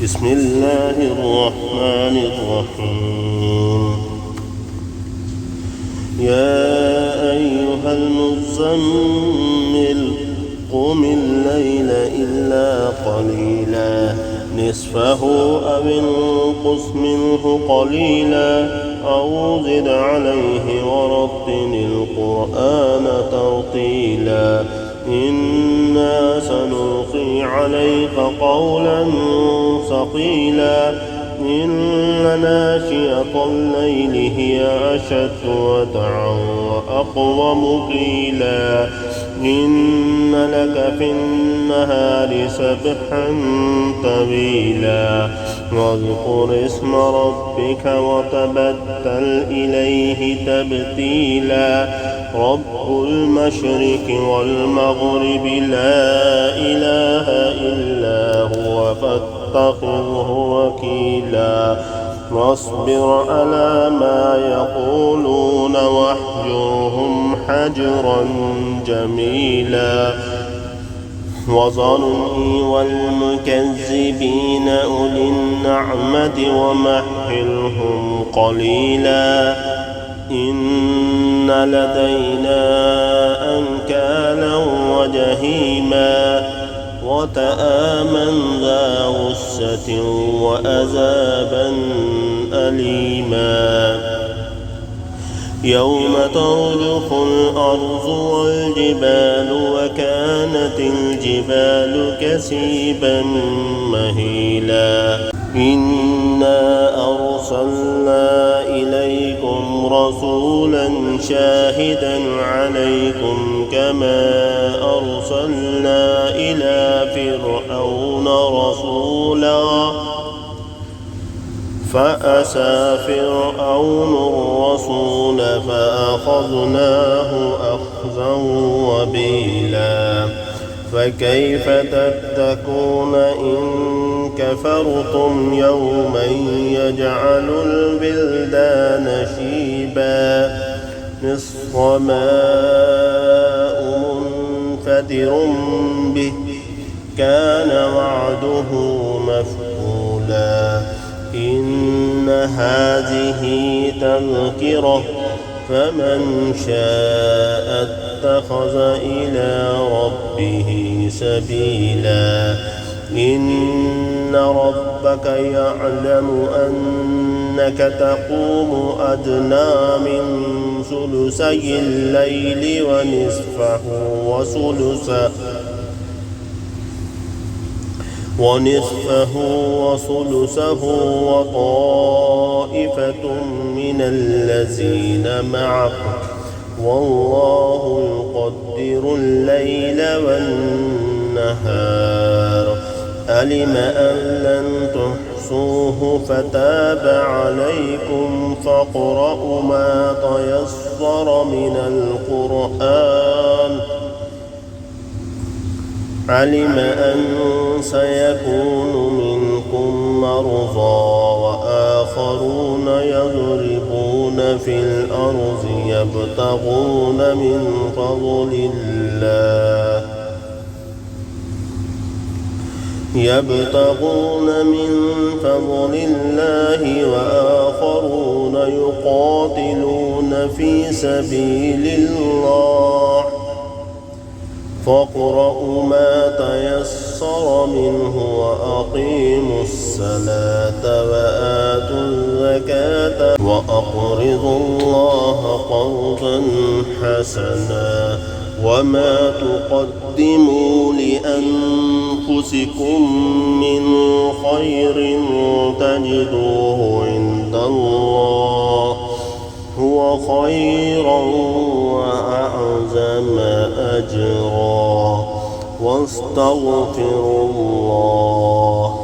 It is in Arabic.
بسم الله الرحمن الرحيم. يا أيها المزمل قم الليل إلا قليلا نصفه أو انقص منه قليلا أو زد عليه ورتل القرآن ترتيلا إنا سنلقي عليك قولا ثقيلا إن ناشئة الليل هي أشد وطئا وأقوم قيلا إن لك في النهار سبحا طويلا واذكر اسم ربك وتبتل إليه تبتيلا رب المشرق والمغرب لا إله إلا هو فاتخذه وكيلا واصبر على ما يقولون واهجرهم حجرا جميلا وذرني والمكذبين أولي النعمة ومهلهم قليلا إن لدينا أنكالا وجحيما وطعاما ذا غصة وعذابا أليما يوم ترجف الأرض والجبال وكانت الجبال كثيبا مهيلا إنا أرسلنا إليكم رسولا شاهدا عليكم كما أرسلنا إلى فرعون رسولا فأسى فرعون الرسول فأخذناه أخذا وبيلا فكيف تتقون إن كفرتم يوما يجعل البلدان شيبا نصف ماء منفدر به كان وعده مفعولا إن هذه تذكرة فمن شاء اتخذ إلى ربه سبيلا إن ربك يعلم أنك تقوم أدنى من ثلثي الليل ونصفه وثلثه وطائفة من الذين معك والله يقدر الليل والنهار علم أن لن تحصوه فتاب عليكم فاقرؤوا ما تيسر من القرآن علم أن سيكون منكم مرضى وآخرون يضربون في الأرض يبتغون من فضل الله وآخرون يقاتلون في سبيل الله فاقرؤوا ما تيسر منه وأقيموا الصلاة وآتوا الزكاة وأقرضوا الله قرضا حسنا وما تقدموا لأنفسكم من خير تجدوه عند الله هو خيرا وأعظم أجرا واستغفروا الله